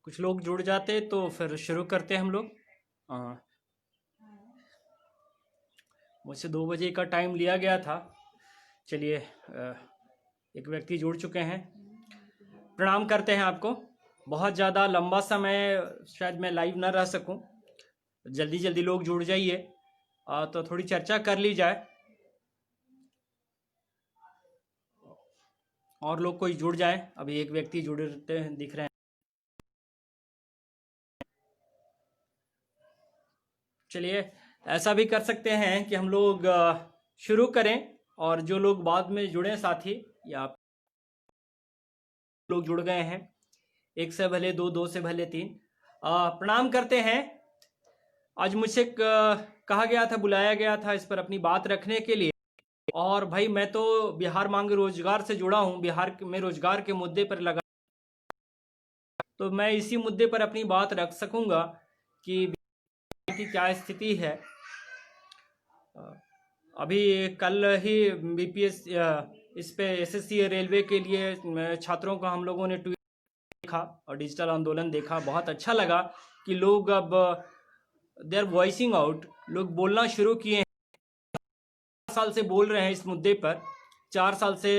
कुछ लोग जुड़ जाते तो फिर शुरू करते हम लोग। मुझसे 2 बजे का टाइम लिया गया था। चलिए, एक व्यक्ति जुड़ चुके हैं। प्रणाम करते हैं आपको। बहुत ज़्यादा लंबा समय शायद मैं लाइव ना रह सकूं। जल्दी जल्दी लोग जुड़ जाइए तो थोड़ी चर्चा कर ली जाए। और लोग कोई जुड़ जाए। अभी एक व्यक्ति जुड़ते हैं दिख रहे हैं। चलिए, ऐसा भी कर सकते हैं कि हम लोग शुरू करें और जो लोग बाद में जुड़े साथी या लोग जुड़ गए हैं, 1 से भले 2, 2 से भले 3, प्रणाम करते हैं। आज मुझसे कहा गया था, बुलाया गया था इस पर अपनी बात रखने के लिए। और भाई मैं तो बिहार मांग रोजगार से जुड़ा हूं, बिहार में रोजगार के मुद्दे पर लगा, तो मैं इसी मुद्दे पर अपनी बात रख सकूंगा कि बिहार की क्या स्थिति है। अभी कल ही बीपीएस इस पे एसएससी रेलवे के लिए छात्रों का हम लोगों ने ट्वीट देखा और डिजिटल आंदोलन देखा। बहुत अच्छा लगा कि लोग अब दे आर वॉइसिंग आउट, लोग बोलना शुरू किए हैं। 4 साल से बोल रहे हैं इस मुद्दे पर, 4 साल से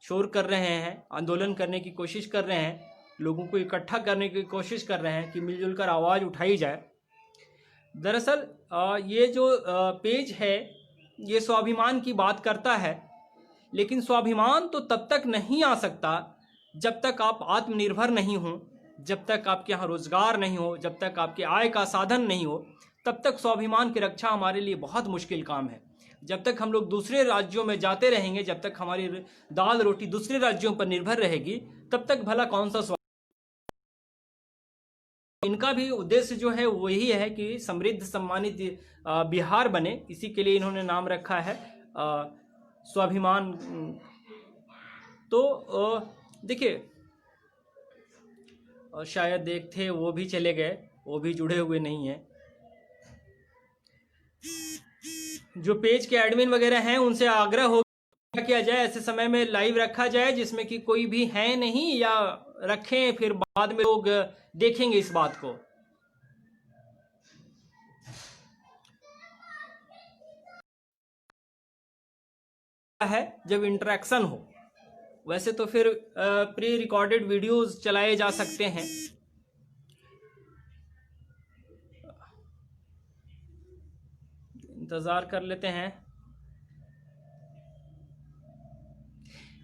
शोर कर रहे हैं, आंदोलन करने की कोशिश कर रहे हैं, लोगों को इकट्ठा करने की कोशिश कर रहे हैं कि मिलजुल कर आवाज़ उठाई जाए। दरअसल ये जो पेज है ये स्वाभिमान की बात करता है, लेकिन स्वाभिमान तो तब तक नहीं आ सकता जब तक आप आत्मनिर्भर नहीं हो, जब तक आपके यहाँ रोजगार नहीं हो, जब तक आपके आय का साधन नहीं हो, तब तक स्वाभिमान की रक्षा हमारे लिए बहुत मुश्किल काम है। जब तक हम लोग दूसरे राज्यों में जाते रहेंगे, जब तक हमारी दाल रोटी दूसरे राज्यों पर निर्भर रहेगी, तब तक भला कौन सा इनका भी उद्देश्य जो है वही है कि समृद्ध सम्मानित बिहार बने। इसी के लिए इन्होंने नाम रखा है स्वाभिमान। तो देखिए, शायद एक थे वो भी चले गए, वो भी जुड़े हुए नहीं हैं। जो पेज के एडमिन वगैरह हैं उनसे आग्रह हो किया जाए ऐसे समय में लाइव रखा जाए जिसमें कि कोई भी है नहीं, या रखें फिर बाद में लोग देखेंगे इस बात को। है जब इंटरेक्शन हो, वैसे तो फिर प्री रिकॉर्डेड वीडियोस चलाए जा सकते हैं। इंतजार कर लेते हैं।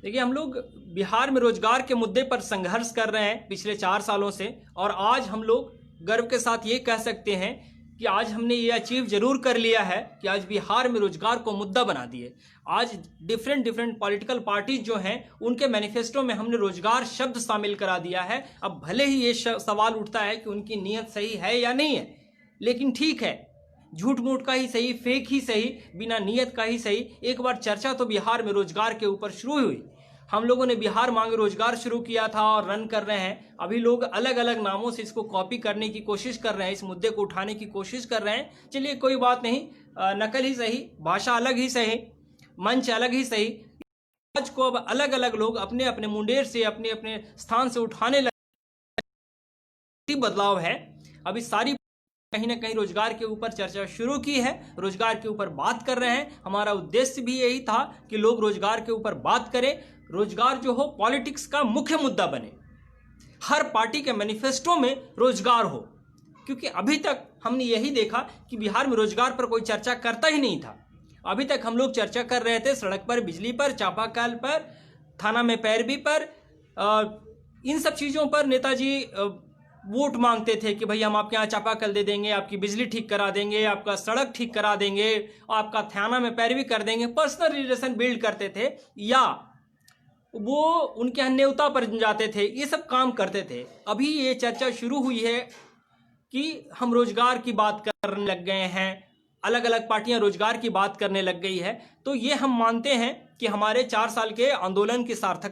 देखिए, हम लोग बिहार में रोजगार के मुद्दे पर संघर्ष कर रहे हैं पिछले 4 सालों से, और आज हम लोग गर्व के साथ ये कह सकते हैं कि आज हमने ये अचीव जरूर कर लिया है कि आज बिहार में रोजगार को मुद्दा बना दिए। आज डिफरेंट पॉलिटिकल पार्टीज जो हैं उनके मैनिफेस्टो में हमने रोजगार शब्द शामिल करा दिया है। अब भले ही ये सवाल उठता है कि उनकी नीयत सही है या नहीं है, लेकिन ठीक है, झूठ मूठ का ही सही, फेक ही सही, बिना नीयत का ही सही, एक बार चर्चा तो बिहार में रोजगार के ऊपर शुरू हुई। हम लोगों ने बिहार मांग रोजगार शुरू किया था और रन कर रहे हैं। अभी लोग अलग अलग नामों से इसको कॉपी करने की कोशिश कर रहे हैं, इस मुद्दे को उठाने की कोशिश कर रहे हैं। चलिए, कोई बात नहीं, नकल ही सही, भाषा अलग ही सही, मंच अलग ही सही, आज को अब अलग अलग लोग अपने अपने मुंडेर से, अपने अपने स्थान से उठाने लगे। बदलाव है। अभी सारी कहीं ना कहीं रोजगार के ऊपर चर्चा शुरू की है, रोजगार के ऊपर बात कर रहे हैं। हमारा उद्देश्य भी यही था कि लोग रोजगार के ऊपर बात करें, रोजगार जो हो पॉलिटिक्स का मुख्य मुद्दा बने, हर पार्टी के मैनिफेस्टो में रोजगार हो। क्योंकि अभी तक हमने यही देखा कि बिहार में रोजगार पर कोई चर्चा करता ही नहीं था। अभी तक हम लोग चर्चा कर रहे थे सड़क पर, बिजली पर, चापाकल पर, थाना में पैरवी पर, इन सब चीज़ों पर नेताजी वोट मांगते थे कि भाई हम आपके यहाँ चापाकल दे देंगे, आपकी बिजली ठीक करा देंगे, आपका सड़क ठीक करा देंगे, आपका थाना में पैरवी कर देंगे, पर्सनल रिलेशन बिल्ड करते थे, या वो उनके यहाँ न्योता पर जाते थे, ये सब काम करते थे। अभी ये चर्चा शुरू हुई है कि हम रोजगार की बात करने लग गए हैं, अलग अलग पार्टियां रोजगार की बात करने लग गई है। तो ये हम मानते हैं कि हमारे 4 साल के आंदोलन की सार्थक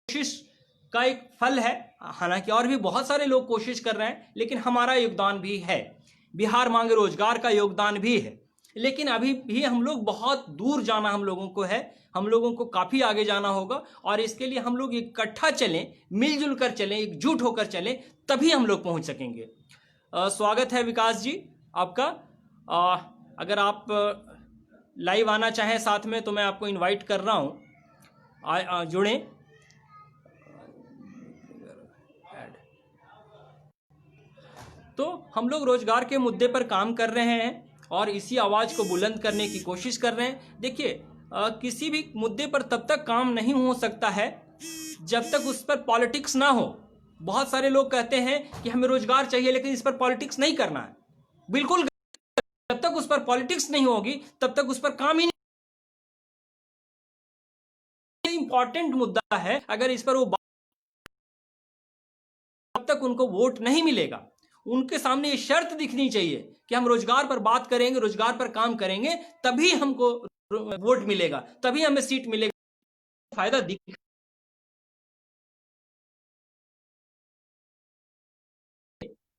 कोशिश का एक फल है। हालांकि और भी बहुत सारे लोग कोशिश कर रहे हैं, लेकिन हमारा योगदान भी है, बिहार मांगे रोजगार का योगदान भी है। लेकिन अभी भी हम लोग बहुत दूर जाना हम लोगों को है, हम लोगों को काफी आगे जाना होगा, और इसके लिए हम लोग इकट्ठा चलें, मिलजुल कर चलें, एकजुट होकर चलें, तभी हम लोग पहुंच सकेंगे। स्वागत है विकास जी आपका। अगर आप लाइव आना चाहें साथ में तो मैं आपको इनवाइट कर रहा हूं, जुड़ें। तो हम लोग रोजगार के मुद्दे पर काम कर रहे हैं और इसी आवाज को बुलंद करने की कोशिश कर रहे हैं। देखिए, किसी भी मुद्दे पर तब तक काम नहीं हो सकता है जब तक उस पर पॉलिटिक्स ना हो। बहुत सारे लोग कहते हैं कि हमें रोजगार चाहिए लेकिन इस पर पॉलिटिक्स नहीं करना है। बिल्कुल, जब तक उस पर पॉलिटिक्स नहीं होगी तब तक उस पर काम ही नहीं। इंपॉर्टेंट मुद्दा है, अगर इस पर वो तब तक उनको वोट नहीं मिलेगा। उनके सामने ये शर्त दिखनी चाहिए कि हम रोजगार पर बात करेंगे, रोजगार पर काम करेंगे, तभी हमको वोट मिलेगा, तभी हमें सीट मिलेगा, फायदा दिख।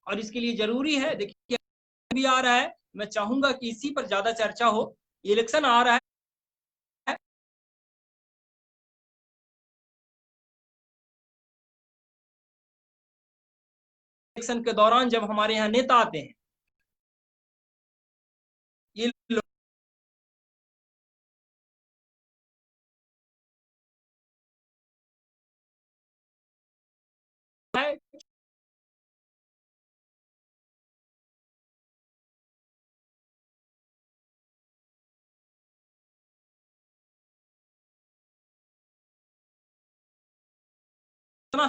और इसके लिए जरूरी है, देखिए भी आ रहा है, मैं चाहूंगा कि इसी पर ज्यादा चर्चा हो। इलेक्शन आ रहा है, इलेक्शन के दौरान जब हमारे यहाँ नेता आते हैं, ये लोग इतना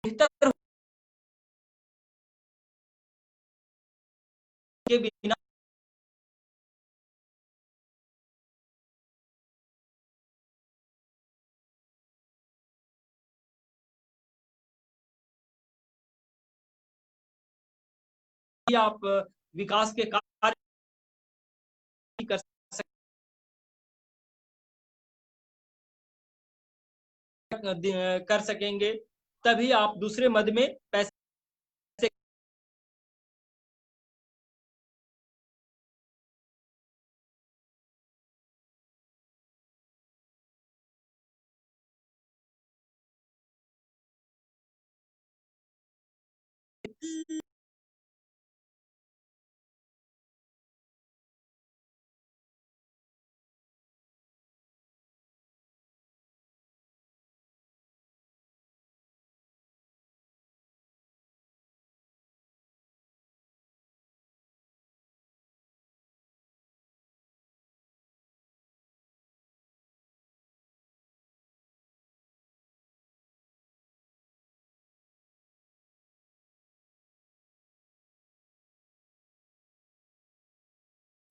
बेहतर के बिना आप विकास के कार्य कर कर सकेंगे, तभी आप दूसरे मद में पैसे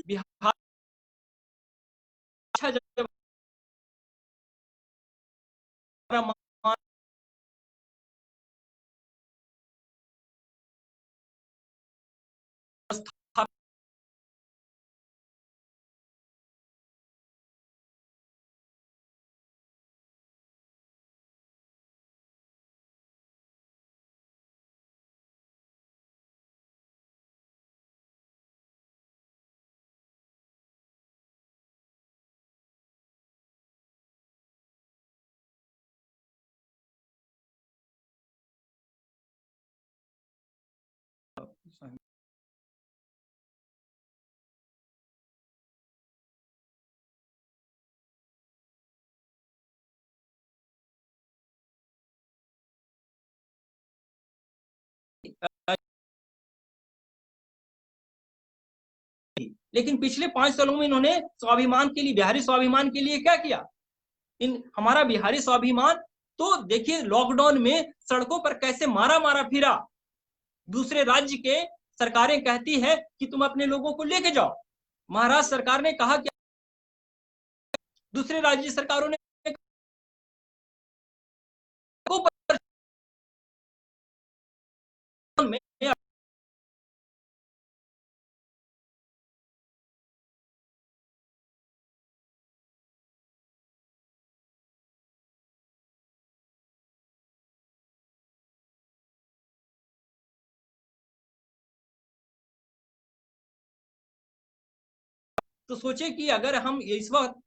बिहार अच्छा जब हमारा लेकिन पिछले 5 सालों में इन्होंने स्वाभिमान के लिए, बिहारी स्वाभिमान के लिए क्या किया? हमारा बिहारी स्वाभिमान तो देखिए लॉकडाउन में सड़कों पर कैसे मारा मारा फिरा। दूसरे राज्य के सरकारें कहती है कि तुम अपने लोगों को लेके जाओ। महाराष्ट्र सरकार ने कहा कि दूसरे राज्य सरकारों ने में तो सोचे कि अगर हम इस वक्त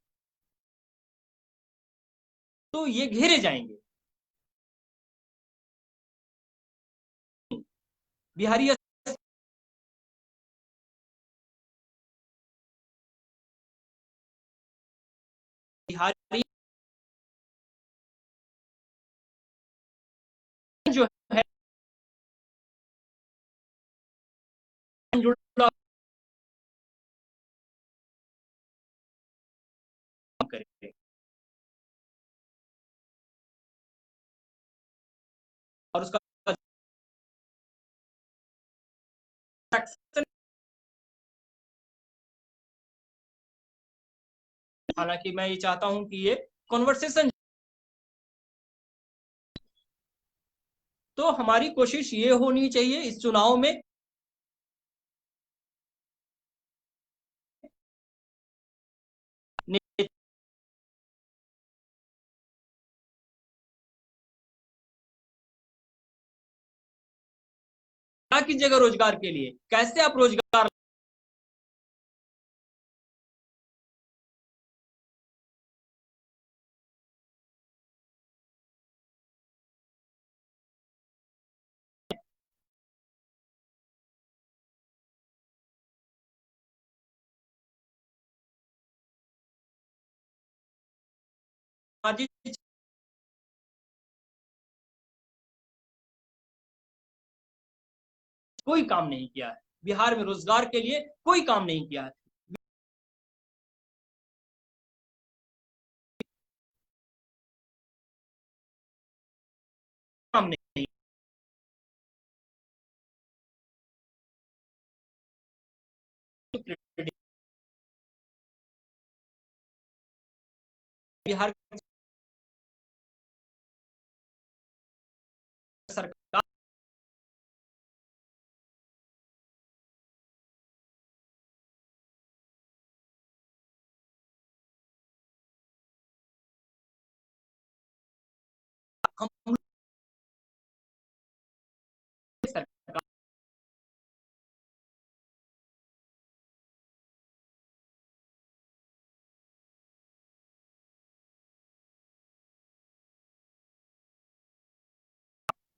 तो ये घेरे जाएंगे। बिहारी बिहारी जो है जुड़ा करे और उसका हालांकि मैं ये चाहता हूं कि ये कॉन्वर्सेशन, तो हमारी कोशिश ये होनी चाहिए इस चुनाव में नेता की जगह रोजगार के लिए कैसे आप रोजगार कोई काम नहीं किया है। बिहार में रोजगार के लिए कोई काम नहीं किया है। काम नहीं। बिहार सरकार हम सरकार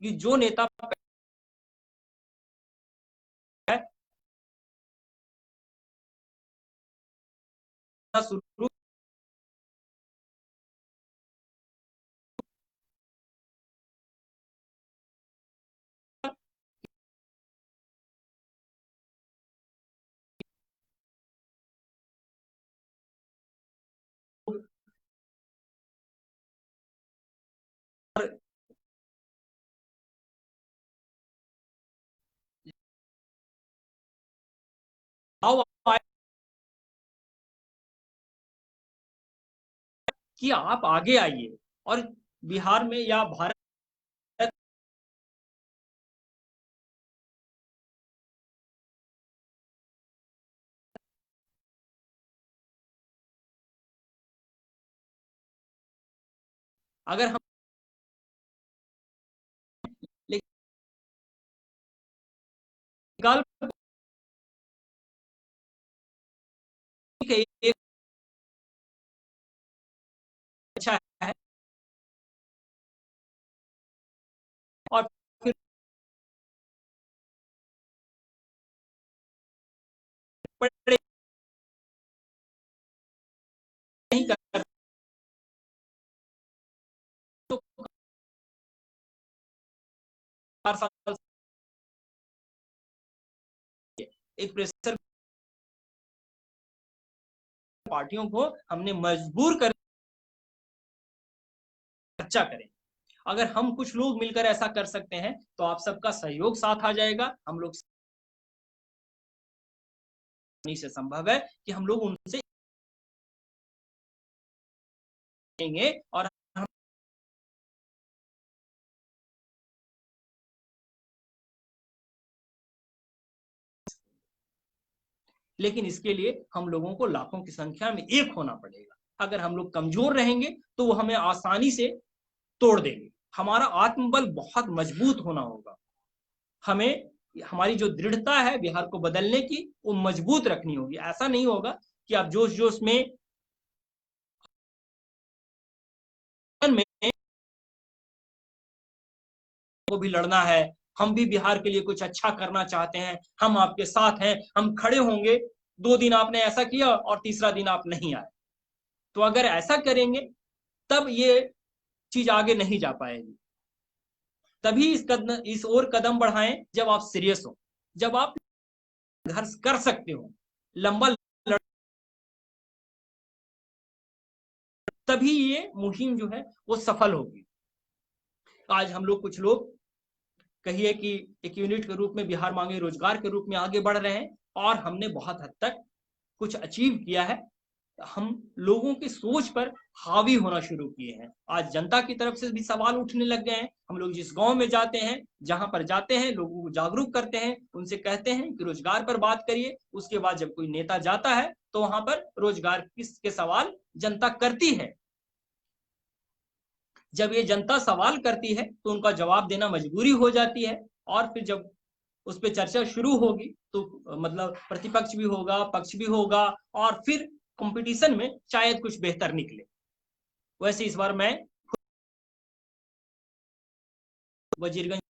की जो नेता है शुरू कि आप आगे आइए और बिहार में या भारत अगर हम एक अच्छा है और फिर बड़े नहीं कर तो 4 साल, एक प्रेशर, पार्टियों को हमने मजबूर कर खर्चा करें। अगर हम कुछ लोग मिलकर ऐसा कर सकते हैं तो आप सबका सहयोग साथ आ जाएगा। हम लोग से संभव है कि हम लोग उनसे लेंगे और हम लेकिन इसके लिए हम लोगों को लाखों की संख्या में एक होना पड़ेगा। अगर हम लोग कमजोर रहेंगे तो वो हमें आसानी से तोड़ देंगे। हमारा आत्मबल बहुत मजबूत होना होगा। हमें हमारी जो दृढ़ता है बिहार को बदलने की वो मजबूत रखनी होगी। ऐसा नहीं होगा कि आप जोश जोश में को भी लड़ना है, हम भी बिहार के लिए कुछ अच्छा करना चाहते हैं, हम आपके साथ हैं, हम खड़े होंगे। 2 दिन आपने ऐसा किया और तीसरा दिन आप नहीं आए। तो अगर ऐसा करेंगे तब ये चीज आगे नहीं जा पाएगी। तभी इस ओर कदम बढ़ाएं जब आप सीरियस हो, जब आप संघर्ष कर सकते हो, लंबा तभी ये मुहिम जो है वो सफल होगी। आज हम लोग कुछ लोग कहिए कि एक यूनिट के रूप में बिहार मांगे रोजगार के रूप में आगे बढ़ रहे हैं और हमने बहुत हद तक कुछ अचीव किया है। हम लोगों की सोच पर हावी होना शुरू किए हैं। आज जनता की तरफ से भी सवाल उठने लग गए हैं। हम लोग जिस गांव में जाते हैं, जहां पर जाते हैं, लोगों को जागरूक करते हैं, उनसे कहते हैं कि रोजगार पर बात करिए। उसके बाद जब कोई नेता जाता है तो वहां पर रोजगार के सवाल जनता करती है। जब ये जनता सवाल करती है तो उनका जवाब देना मजबूरी हो जाती है। और फिर जब उस पर चर्चा शुरू होगी तो मतलब प्रतिपक्ष भी होगा, पक्ष भी होगा और फिर कंपटीशन में शायद कुछ बेहतर निकले। वैसे इस बार मैं वजीरगंज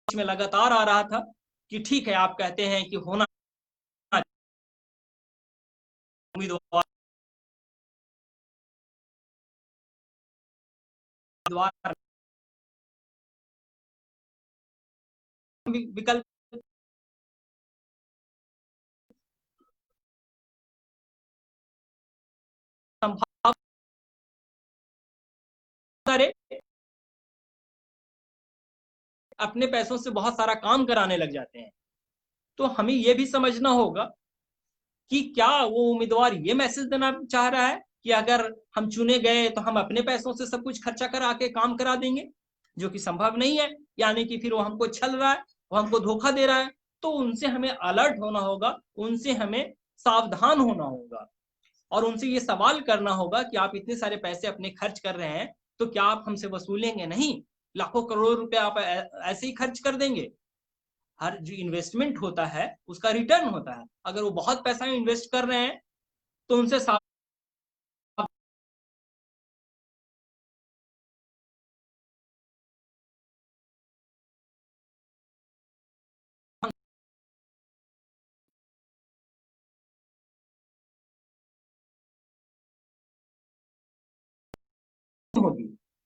में लगातार आ रहा था कि ठीक है, आप कहते हैं कि होना उम्मीदवार विकल्प संभव करे, अपने पैसों से बहुत सारा काम कराने लग जाते हैं। तो हमें यह भी समझना होगा कि क्या वो उम्मीदवार ये मैसेज देना चाह रहा है कि अगर हम चुने गए तो हम अपने पैसों से सब कुछ खर्चा करा के काम करा देंगे, जो कि संभव नहीं है। यानी कि फिर वो हमको छल रहा है, वो हमको धोखा दे रहा है। तो उनसे हमें अलर्ट होना होगा, उनसे हमें सावधान होना होगा और उनसे ये सवाल करना होगा कि आप इतने सारे पैसे अपने खर्च कर रहे हैं तो क्या आप हमसे वसूलेंगे नहीं? लाखों करोड़ों रुपए आप ऐसे ही खर्च कर देंगे? हर जो इन्वेस्टमेंट होता है उसका रिटर्न होता है। अगर वो बहुत पैसा इन्वेस्ट कर रहे हैं तो उनसे होगी।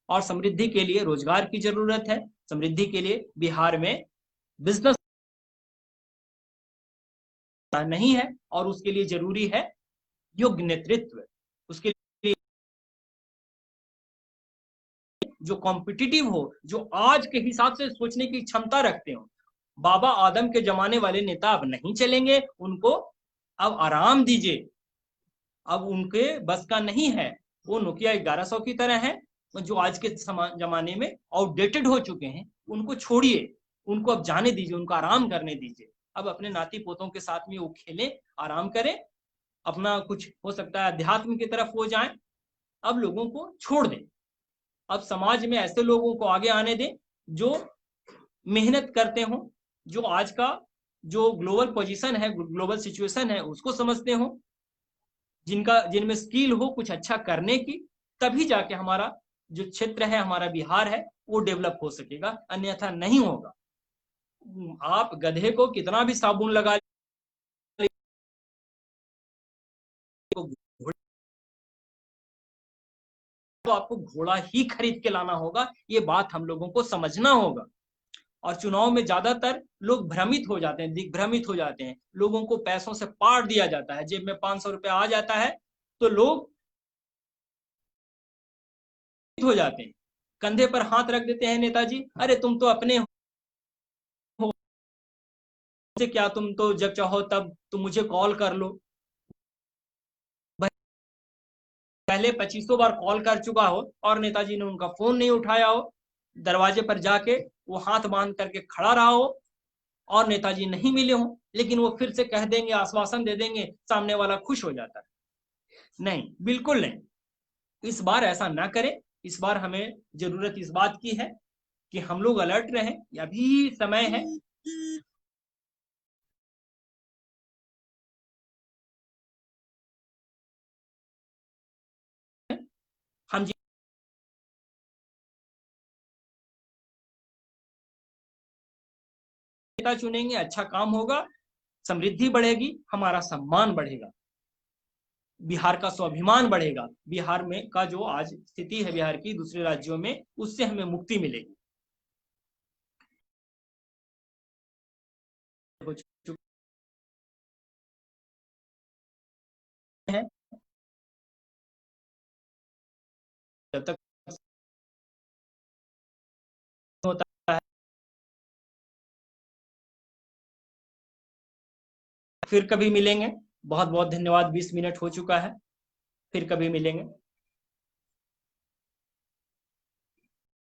और समृद्धि के लिए रोजगार की जरूरत है। समृद्धि के लिए बिहार में बिजनेस नहीं है और उसके लिए जरूरी है योग्य नेतृत्व। उसके लिए जो कॉम्पिटिटिव हो, जो आज के हिसाब से सोचने की क्षमता रखते हो। बाबा आदम के जमाने वाले नेता अब नहीं चलेंगे, उनको अब आराम दीजिए। अब उनके बस का नहीं है। वो नोकिया 1100 की तरह है जो आज के जमाने में आउटडेटेड हो चुके हैं। उनको छोड़िए, उनको अब जाने दीजिए, उनको आराम करने दीजिए। अब अपने नाती पोतों के साथ में वो खेलें, आराम करें, अपना कुछ हो सकता है अध्यात्म की तरफ हो जाएं। अब लोगों को छोड़ दें। अब समाज में ऐसे लोगों को आगे आने दें जो मेहनत करते हो, जो आज का जो ग्लोबल पोजीशन है, ग्लोबल सिचुएशन है उसको समझते हो, जिनमें स्किल हो कुछ अच्छा करने की। तभी जाके हमारा जो क्षेत्र है, हमारा बिहार है, वो डेवलप हो सकेगा, अन्यथा नहीं होगा। आप गधे को कितना भी साबुन लगा तो आपको घोड़ा ही खरीद के लाना होगा। ये बात हम लोगों को समझना होगा। और चुनाव में ज्यादातर लोग भ्रमित हो जाते हैं, दिग्भ्रमित हो जाते हैं, लोगों को पैसों से पाट दिया जाता है, जेब में 500 रुपया आ जाता है तो लोग हो जाते हैं, कंधे पर हाथ रख देते हैं, नेताजी अरे तुम तो अपने हो, से क्या, तुम तो जब चाहो तब तुम मुझे कॉल कर लो। पहले 2500 बार कॉल कर चुका हो और नेताजी ने उनका फोन नहीं उठाया हो, दरवाजे पर जाके वो हाथ बांध करके खड़ा रहा हो और नेताजी नहीं मिले हो, लेकिन वो फिर से कह देंगे, आश्वासन दे देंगे, सामने वाला खुश हो जाता है। नहीं, बिल्कुल नहीं, इस बार ऐसा ना करें। इस बार हमें जरूरत इस बात की है कि हम लोग अलर्ट रहें, अभी समय है। हम नेता चुनेंगे, अच्छा काम होगा, समृद्धि बढ़ेगी, हमारा सम्मान बढ़ेगा, बिहार का स्वाभिमान बढ़ेगा, बिहार में का जो आज स्थिति है बिहार की दूसरे राज्यों में, उससे हमें मुक्ति मिलेगी। हो चुके हैं, जब तक होता है फिर कभी मिलेंगे। बहुत बहुत धन्यवाद, 20 मिनट हो चुका है, फिर कभी मिलेंगे।